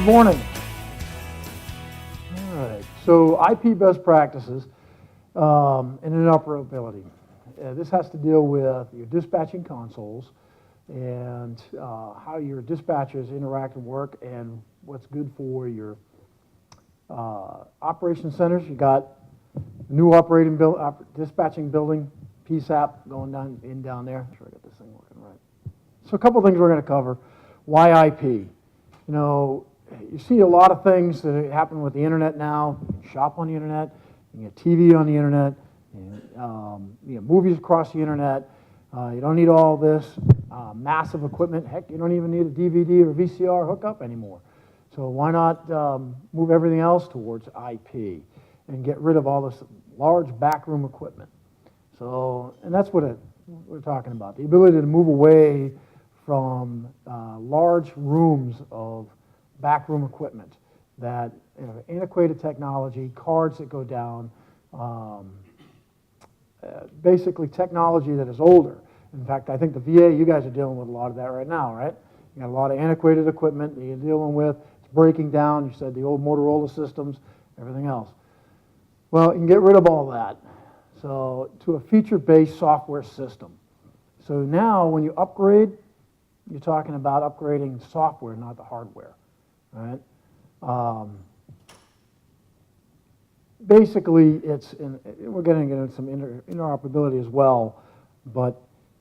morning. All right, so IP best practices and interoperability. This has to deal with your dispatching consoles and how your dispatchers interact and work and what's good for your operation centers. You got new dispatching building, PSAP going down there. Make sure I got this thing working right. So a couple things we're going to cover. Why IP? You know, you see a lot of things that happen with the internet now. You can shop on the internet, you can get TV on the internet, and, you know, movies across the internet. You don't need all this massive equipment. Heck, you don't even need a DVD or VCR hookup anymore. So why not move everything else towards IP and get rid of all this large backroom equipment? So, and that's what we're talking about, the ability to move away from large rooms of backroom equipment that, you know, antiquated technology, cards that go down, basically technology that is older. In fact, I think the VA, you guys are dealing with a lot of that right now, right? You got a lot of antiquated equipment that you're dealing with. It's breaking down. You said the old Motorola systems, everything else. Well, you can get rid of all that. So to a feature-based software system. So now when you upgrade, you're talking about upgrading software, not the hardware, right? Basically, we're getting into some interoperability as well, but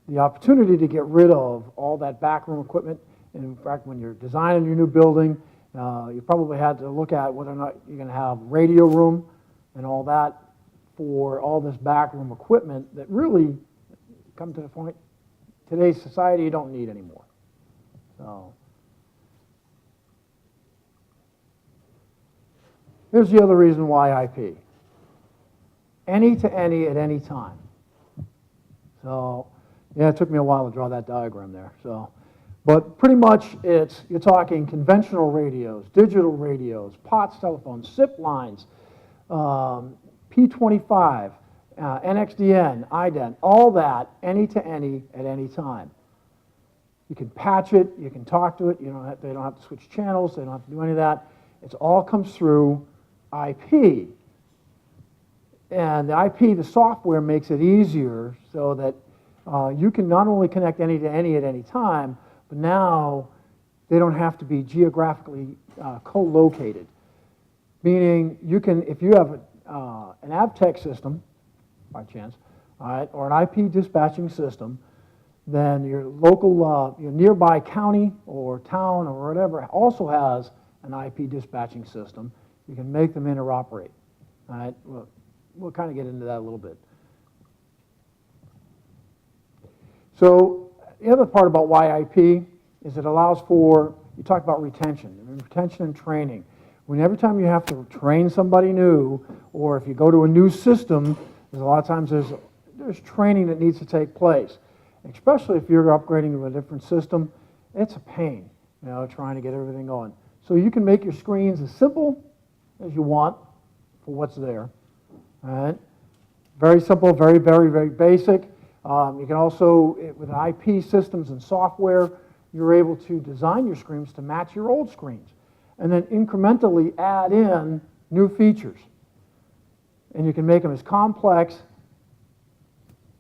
the opportunity to get rid of all that backroom equipment, and in fact, when you're designing your new building, you probably had to look at whether or not you're going to have radio room and all that for all this backroom equipment that really, come to the point, today's society you don't need anymore. So here's the other reason why IP. Any to any at any time. So yeah, it took me a while to draw that diagram there. So, but pretty much you're talking conventional radios, digital radios, POTS telephones, SIP lines, P25, NXDN, IDEN, all that, any to any at any time. You can patch it, you can talk to it, they don't have to switch channels, they don't have to do any of that. It all comes through IP. And the IP, the software, makes it easier so that you can not only connect any to any at any time, but now they don't have to be geographically co-located. Meaning you can, if you have an AvTech system, by chance, all right, or an IP dispatching system, then your local, your nearby county or town or whatever also has an IP dispatching system. You can make them interoperate. All right, we'll kind of get into that a little bit. So the other part about why IP is it allows for, you talk about retention and training. When every time you have to train somebody new, or if you go to a new system, there's a lot of times there's training that needs to take place. Especially if you're upgrading to a different system, it's a pain, trying to get everything going. So you can make your screens as simple as you want for what's there. All right? Very simple, very, very, very basic. You can also, with IP systems and software, you're able to design your screens to match your old screens and then incrementally add in new features. And you can make them as complex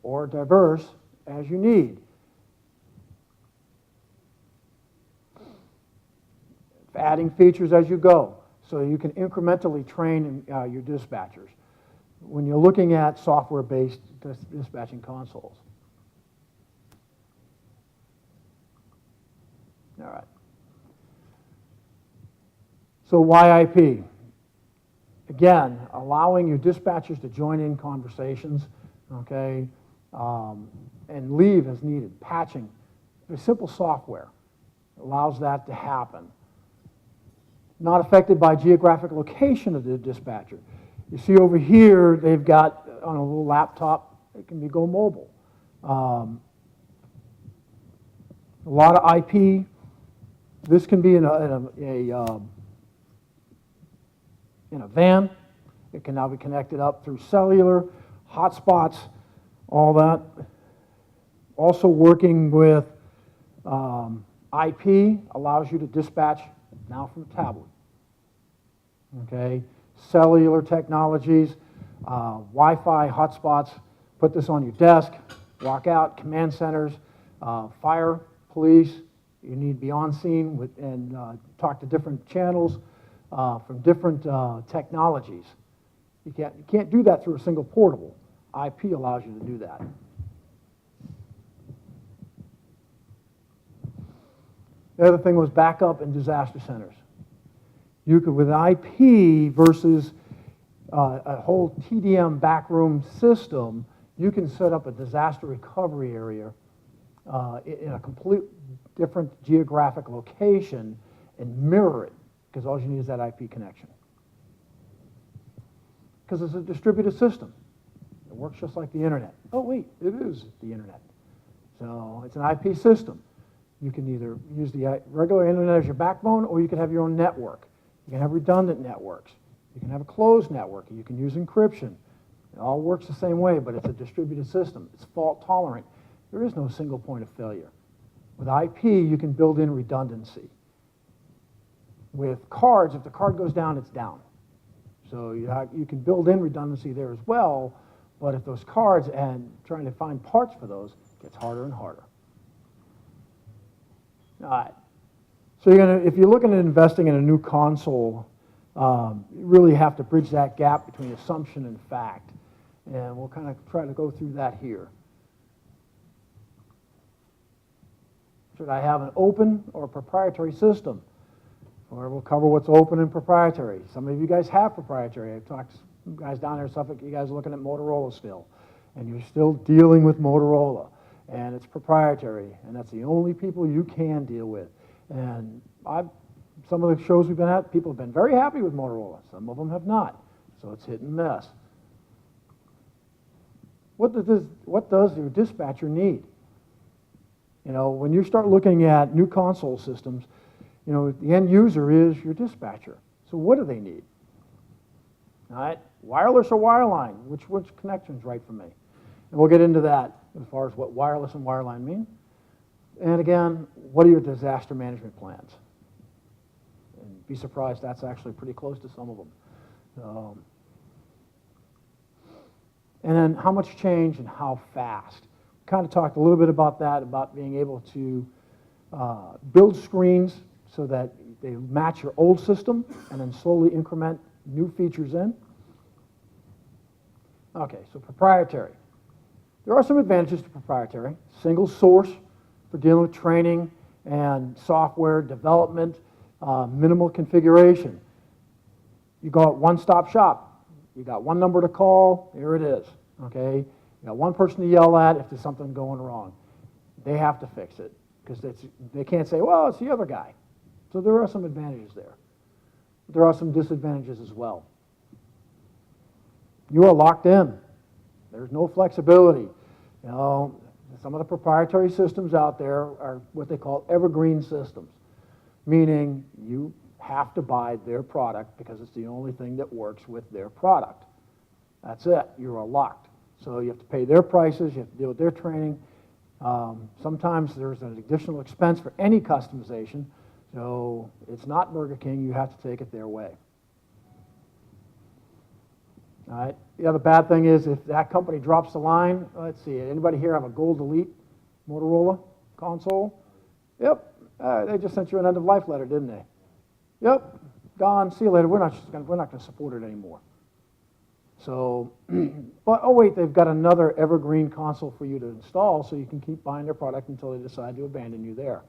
or diverse as you need. Adding features as you go, so you can incrementally train your dispatchers when you're looking at software-based dispatching consoles. All right. So why IP? Again, allowing your dispatchers to join in conversations, okay, and leave as needed. Patching, very simple software allows that to happen. Not affected by geographic location of the dispatcher. You see over here, they've got on a little laptop, it can go mobile. A lot of IP. This can be in a van. It can now be connected up through cellular, hotspots, all that. Also working with IP allows you to dispatch now from a tablet. okay? Cellular technologies, Wi-Fi hotspots, put this on your desk, walk out, command centers, fire, police, you need to be on scene with, and talk to different channels from different technologies. You can't do that through a single portable. IP allows you to do that. The other thing was backup and disaster centers. You could, with IP versus a whole TDM backroom system, you can set up a disaster recovery area in a complete different geographic location and mirror it, because all you need is that IP connection. Because it's a distributed system. It works just like the internet. Oh wait, it is the internet. So it's an IP system. You can either use the regular internet as your backbone, or you can have your own network. You can have redundant networks. You can have a closed network. You can use encryption. It all works the same way, but it's a distributed system. It's fault tolerant. There is no single point of failure. With IP, you can build in redundancy. With cards, if the card goes down, it's down. So you can build in redundancy there as well, but if those cards and trying to find parts for those gets harder and harder. All right. So if you're looking at investing in a new console, you really have to bridge that gap between assumption and fact. And we'll kind of try to go through that here. Should I have an open or a proprietary system? Or we'll cover what's open and proprietary. Some of you guys have proprietary. I've talked to some guys down there in Suffolk, you guys are looking at Motorola still. And you're still dealing with Motorola. And it's proprietary. And that's the only people you can deal with. And some of the shows we've been at, people have been very happy with Motorola. Some of them have not. So it's hit and miss. What does your dispatcher need? You know, when you start looking at new console systems, you know, the end user is your dispatcher. So what do they need? All right, wireless or wireline? Which connection's right for me? And we'll get into that as far as what wireless and wireline mean. And again, what are your disaster management plans? And be surprised, that's actually pretty close to some of them. And then how much change and how fast? Kind of talked a little bit about that, about being able to build screens so that they match your old system and then slowly increment new features in. Okay, so proprietary. There are some advantages to proprietary. Single source for dealing with training and software development, minimal configuration. You go at one-stop shop. You got one number to call, here it is, okay? You got one person to yell at if there's something going wrong. They have to fix it, because they can't say, well, it's the other guy. So there are some advantages there. But there are some disadvantages as well. You are locked in. There's no flexibility. You know, some of the proprietary systems out there are what they call evergreen systems, meaning you have to buy their product because it's the only thing that works with their product. That's it. You are locked. So you have to pay their prices. You have to deal with their training. Sometimes there's an additional expense for any customization. So it's not Burger King. You have to take it their way. All right. The other bad thing is if that company drops the line, let's see, anybody here have a Gold Elite Motorola console? Yep. They just sent you an end-of-life letter, didn't they? Yep. Gone. See you later. We're not going to support it anymore. So, but oh wait, they've got another evergreen console for you to install, so you can keep buying their product until they decide to abandon you there.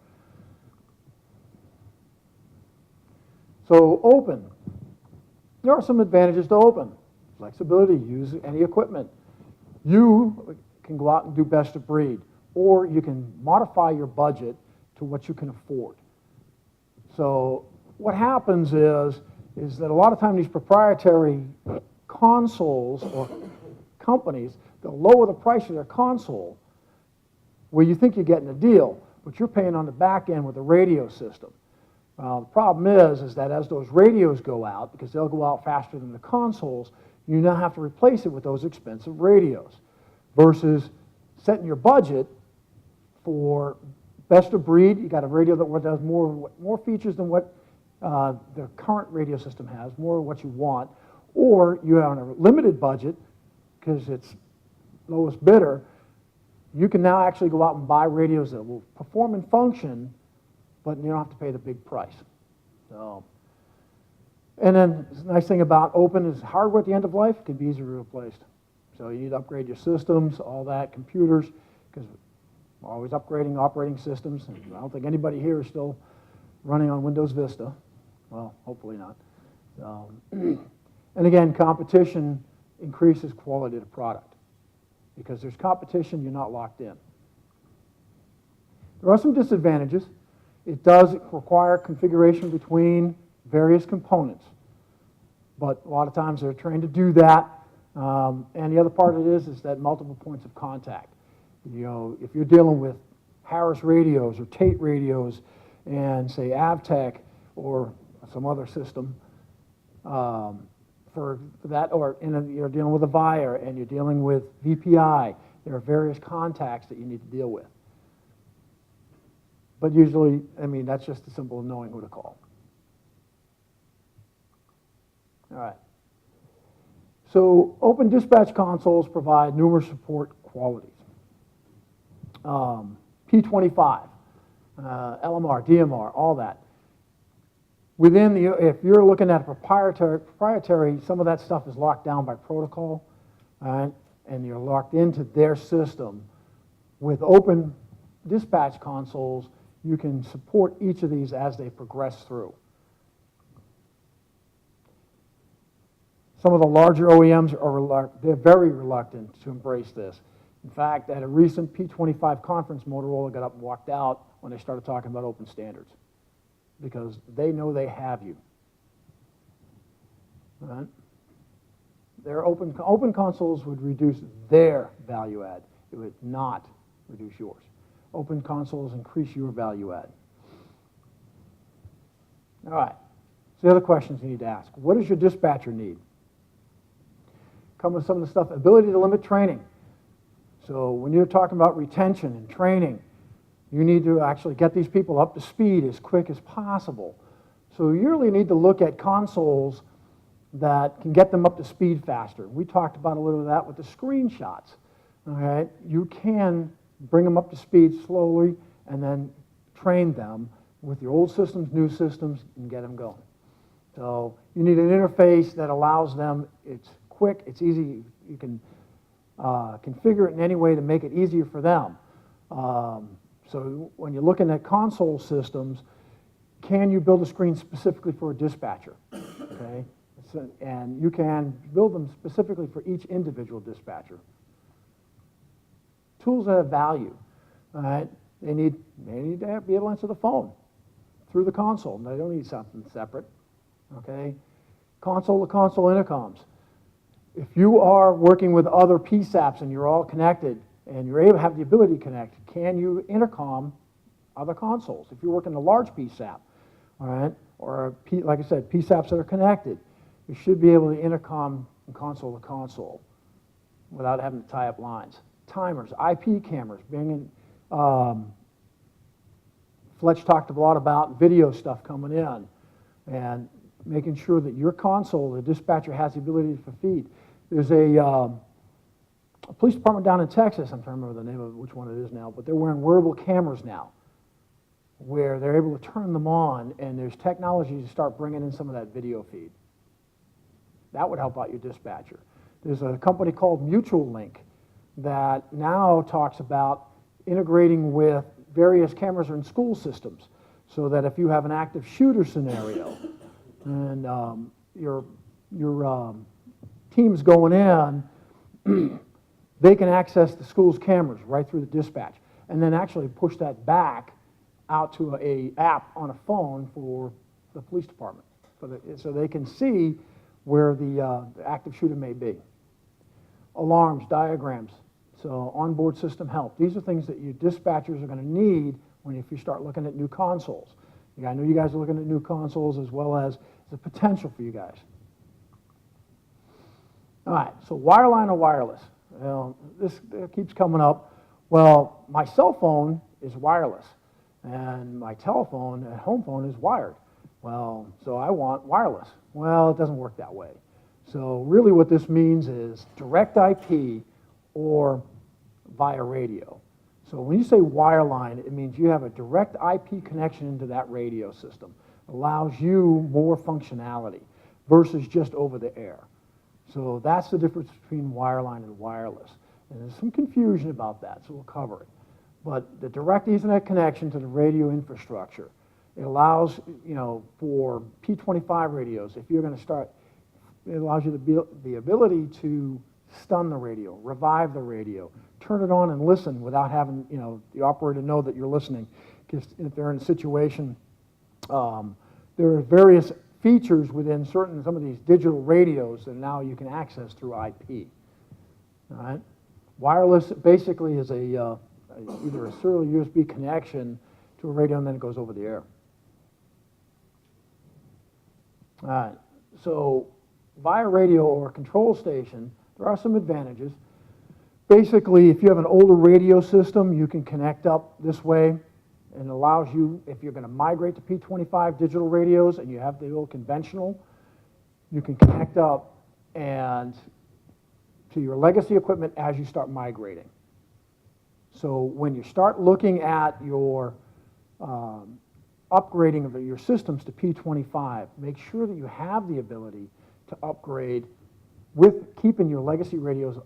So open. There are some advantages to open. Flexibility, use any equipment. You can go out and do best of breed, or you can modify your budget to what you can afford. So what happens is that a lot of times these proprietary consoles or companies, they'll lower the price of their console where you think you're getting a deal, but you're paying on the back end with a radio system. The problem is that as those radios go out, because they'll go out faster than the consoles, you now have to replace it with those expensive radios versus setting your budget for best of breed. You got a radio that does more features than what the current radio system has, more of what you want, or you have a limited budget because it's lowest bidder, you can now actually go out and buy radios that will perform and function, but you don't have to pay the big price. So, and then the nice thing about open is hardware at the end of life can be easily replaced. So you need to upgrade your systems, all that, computers, because we're always upgrading operating systems. And I don't think anybody here is still running on Windows Vista. Well, hopefully not. And again, competition increases quality of the product. Because there's competition, you're not locked in. There are some disadvantages. It does require configuration between various components. But a lot of times they're trained to do that. And the other part of it is that multiple points of contact. You know, if you're dealing with Harris radios or Tate radios and say Avtech or some other system for that, or you're dealing with a Vire and you're dealing with VPI, there are various contacts that you need to deal with. But usually, I mean, that's just as simple as knowing who to call. All right. So open dispatch consoles provide numerous support qualities. P25, LMR, DMR, all that. Within the, if you're looking at proprietary, some of that stuff is locked down by protocol, right? And you're locked into their system. With open dispatch consoles, you can support each of these as they progress through. Some of the larger OEMs they're very reluctant to embrace this. In fact, at a recent P25 conference, Motorola got up and walked out when they started talking about open standards, because they know they have you. Right? Their open consoles would reduce their value add. It would not reduce yours. Open consoles increase your value add. All right. So the other questions you need to ask. What does your dispatcher need? Come with some of the stuff, ability to limit training. So when you're talking about retention and training, you need to actually get these people up to speed as quick as possible. So you really need to look at consoles that can get them up to speed faster. We talked about a little of that with the screenshots. Okay? You can bring them up to speed slowly and then train them with your old systems, new systems, and get them going. So you need an interface that allows them, it's quick, it's easy, you can configure it in any way to make it easier for them. So when you're looking at console systems, can you build a screen specifically for a dispatcher? Okay? So, and you can build them specifically for each individual dispatcher. Tools that have value. All right? They need to be able to answer the phone through the console. They don't need something separate. Okay? Console-to-console intercoms. If you are working with other PSAPs and you're all connected and you're able to have the ability to connect, can you intercom other consoles? If you're working a large PSAP, all right, or like I said, PSAPs that are connected, you should be able to intercom from console to console without having to tie up lines. Timers, IP cameras, Fletch talked a lot about video stuff coming in and making sure that your console, the dispatcher, has the ability to feed. There's a police department down in Texas, I'm trying to remember the name of which one it is now, but they're wearing wearable cameras now where they're able to turn them on, and there's technology to start bringing in some of that video feed. That would help out your dispatcher. There's a company called Mutual Link that now talks about integrating with various cameras in school systems so that if you have an active shooter scenario and your team's going in, they can access the school's cameras right through the dispatch and then actually push that back out to a app on a phone for the police department so they can see where the active shooter may be. Alarms, diagrams, so onboard system help. These are things that your dispatchers are going to need if you start looking at new consoles. Yeah, I know you guys are looking at new consoles as well as the potential for you guys. All right, so wireline or wireless? Well, this keeps coming up. Well, my cell phone is wireless, and my telephone, home phone, is wired. Well, so I want wireless. Well, it doesn't work that way. So really what this means is direct IP or via radio. So when you say wireline, it means you have a direct IP connection into that radio system. It allows you more functionality versus just over the air. So that's the difference between wireline and wireless. And there's some confusion about that, so we'll cover it. But the direct Ethernet connection to the radio infrastructure, it allows, for P25 radios, if you're going to start, it allows you the ability to stun the radio, revive the radio, turn it on and listen without having, the operator know that you're listening. Because if they're in a situation, there are various features within some of these digital radios that now you can access through IP. All right? Wireless basically is either a serial USB connection to a radio and then it goes over the air. All right, so via radio or control station, there are some advantages. Basically, if you have an older radio system, you can connect up this way, and it allows you, if you're going to migrate to P25 digital radios and you have the old conventional, you can connect up and to your legacy equipment as you start migrating. So when you start looking at your upgrading of your systems to P25, make sure that you have the ability to upgrade with keeping your legacy radios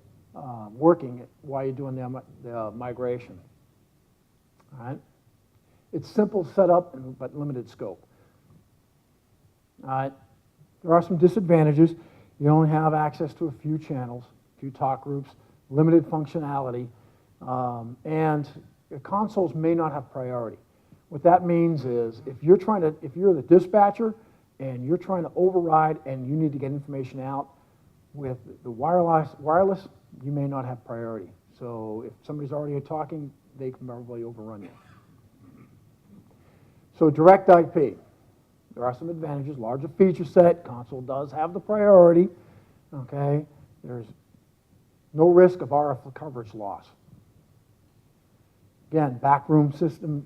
working while you're doing the migration. All right? It's simple setup, but limited scope. All right? There are some disadvantages. You only have access to a few channels, a few talk groups, limited functionality, and your consoles may not have priority. What that means is if you're the dispatcher and you're trying to override and you need to get information out with the wireless, you may not have priority. So if somebody's already talking, they can probably overrun you. So direct IP. There are some advantages. Larger feature set, console does have the priority. Okay, there's no risk of RF coverage loss. Again, backroom system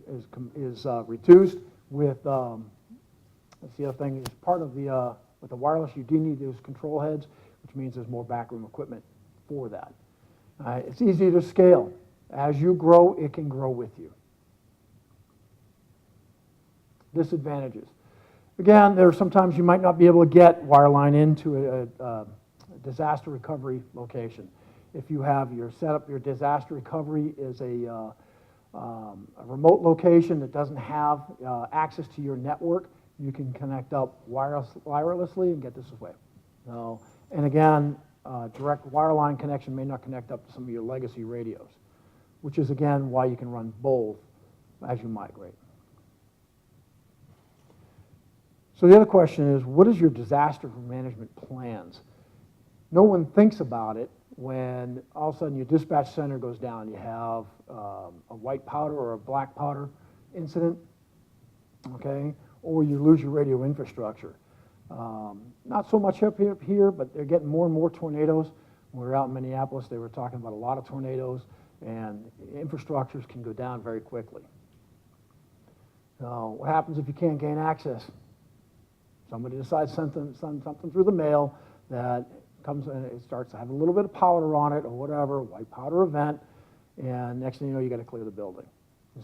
is reduced with, that's the other thing, is part of with the wireless, you do need those control heads, which means there's more backroom equipment for that. It's easy to scale. As you grow, it can grow with you. Disadvantages. Again, there are sometimes you might not be able to get wireline into a disaster recovery location. If you have set up your disaster recovery is a remote location that doesn't have access to your network, you can connect up wirelessly and get this way. So, and again, direct wireline connection may not connect up to some of your legacy radios, which is again why you can run both as you migrate. So the other question is, what is your disaster management plans? No one thinks about it when all of a sudden your dispatch center goes down. You have a white powder or a black powder incident, okay, or you lose your radio infrastructure. Not so much up here, but they're getting more and more tornadoes. When we were out in Minneapolis, they were talking about a lot of tornadoes, and infrastructures can go down very quickly. So what happens if you can't gain access? Somebody decides to send something through the mail that comes and it starts to have a little bit of powder on it or whatever, white powder event, and next thing you know, you got to clear the building.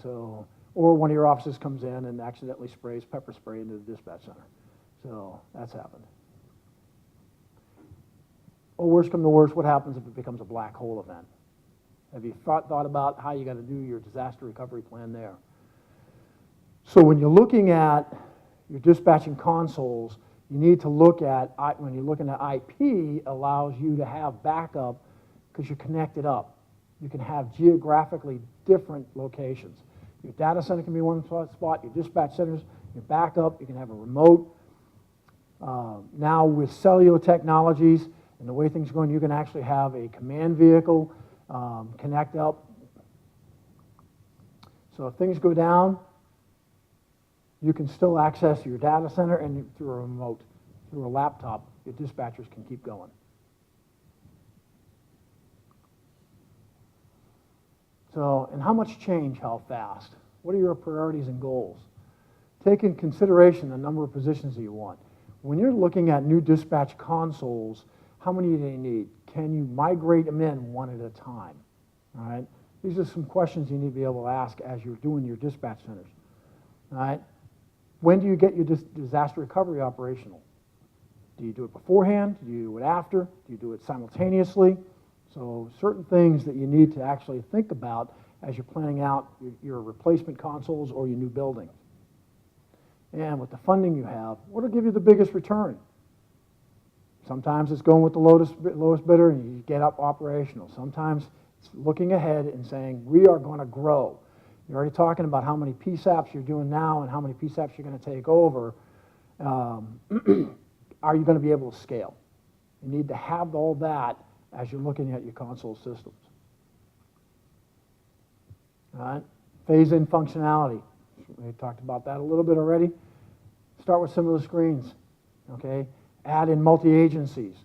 So, or one of your officers comes in and accidentally sprays pepper spray into the dispatch center. So that's happened. Or worst come to worst, what happens if it becomes a black hole event? Have you thought about how you got to do your disaster recovery plan there? So when you're looking at your dispatching consoles, you need to look at, when you're looking at IP, allows you to have backup because you're connected up. You can have geographically different locations. Your data center can be one spot, your dispatch centers, your backup, you can have a remote. Now with cellular technologies and the way things are going, you can actually have a command vehicle connect up. So if things go down, you can still access your data center and through a remote, through a laptop, your dispatchers can keep going. So, and how much change, how fast? What are your priorities and goals? take in consideration the number of positions that you want. When you're looking at new dispatch consoles, how many do they need? Can you migrate them in one at a time? All right? These are some questions you need to be able to ask as you're doing your dispatch centers. All right? When do you get your disaster recovery operational? Do you do it beforehand? Do you do it after? Do you do it simultaneously? So certain things that you need to actually think about as you're planning out your replacement consoles or your new buildings. And with the funding you have, what will give you the biggest return? Sometimes it's going with the lowest bidder and you get up operational. Sometimes it's looking ahead and saying, we are going to grow. You're already talking about how many PSAPs you're doing now and how many PSAPs you're going to take over. Are you going to be able to scale? You need to have all that as you're looking at your console systems. All right, phase-in functionality. We talked about that a little bit already. Start with similar screens, okay? Add in multi-agencies.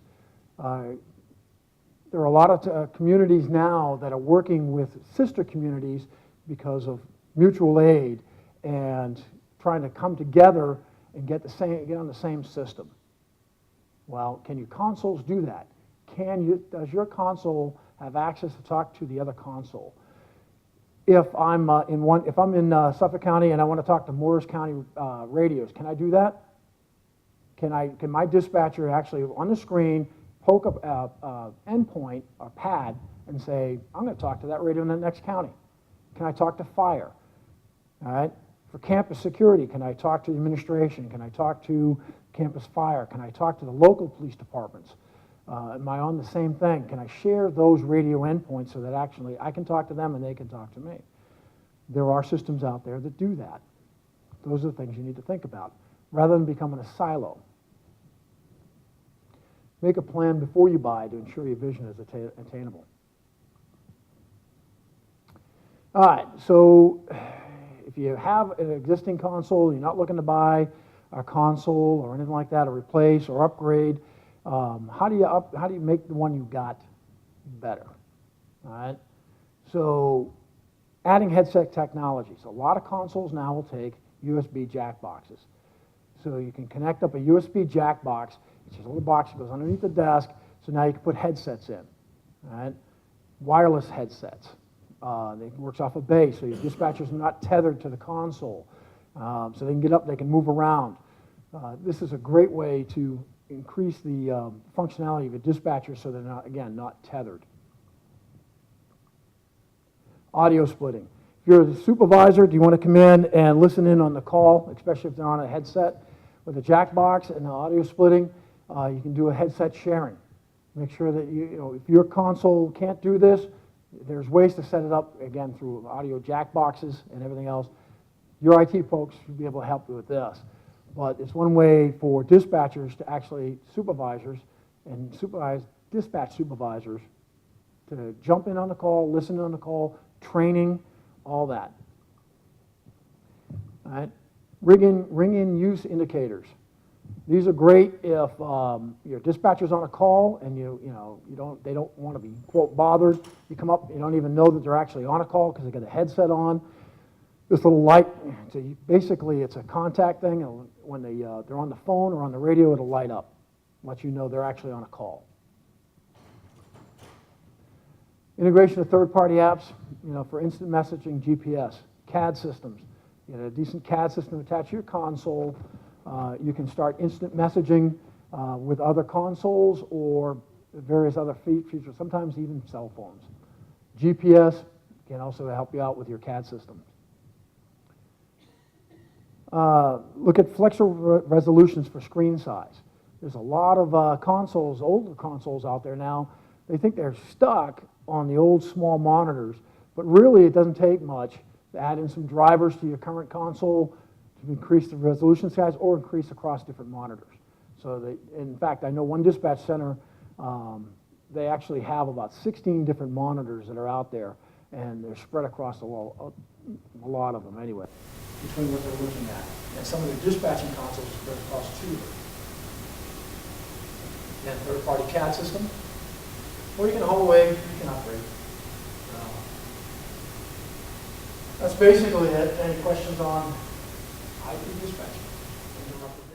There are a lot of communities now that are working with sister communities because of mutual aid and trying to come together and get on the same system. Well, can your consoles do that? Does your console have access to talk to the other console? If I'm in Suffolk County and I want to talk to Morris County radios, can I do that? Can my dispatcher actually on the screen poke up endpoint or pad and say, I'm going to talk to that radio in the next county? Can I talk to fire? All right. For campus security, can I talk to the administration? Can I talk to campus fire? Can I talk to the local police departments? Am I on the same thing? Can I share those radio endpoints so that actually I can talk to them and they can talk to me? There are systems out there that do that. Those are the things you need to think about, rather than becoming a silo. Make a plan before you buy to ensure your vision is attainable. All right, so if you have an existing console, you're not looking to buy a console or anything like that, or replace or upgrade, how do you make the one you got better? All right. So, adding headset technologies. A lot of consoles now will take USB jack boxes. So you can connect up a USB jack box. It's just a little box that goes underneath the desk. So now you can put headsets in. All right. Wireless headsets. It works off a base, so your dispatchers are not tethered to the console. So they can get up, they can move around. This is a great way to increase the functionality of a dispatcher so they're not, again, not tethered. Audio splitting. If you're the supervisor, do you want to come in and listen in on the call, especially if they're on a headset? With a jack box and the audio splitting, you can do a headset sharing. Make sure that if your console can't do this, there's ways to set it up, again, through audio jack boxes and everything else. Your IT folks should be able to help you with this. But it's one way for dispatchers to actually, supervisors and dispatch supervisors to jump in on the call, listen on the call, training, all that. All right. Ring in use indicators. These are great if your dispatcher's on a call and they don't want to be, quote, bothered. You come up, you don't even know that they're actually on a call because they got a headset on. This little light, basically it's a contact thing, and when they're on the phone or on the radio, it'll light up, let you know they're actually on a call. Integration of third-party apps, for instant messaging, GPS, CAD systems. You get a decent CAD system attached to your console. You can start instant messaging with other consoles or various other features, sometimes even cell phones. GPS can also help you out with your CAD system. Look at flexible resolutions for screen size. There's a lot of consoles, older consoles out there now. They think they're stuck on the old small monitors, but really it doesn't take much to add in some drivers to your current console to increase the resolution size or increase across different monitors. So in fact, I know one dispatch center, they actually have about 16 different monitors that are out there, and they're spread across a lot of them anyway, between what they're looking at. And some of the dispatching consoles are spread across two. And third-party CAD system, or you can haul away, you can upgrade. That's basically it. Any questions on IP dispensing, interoperability.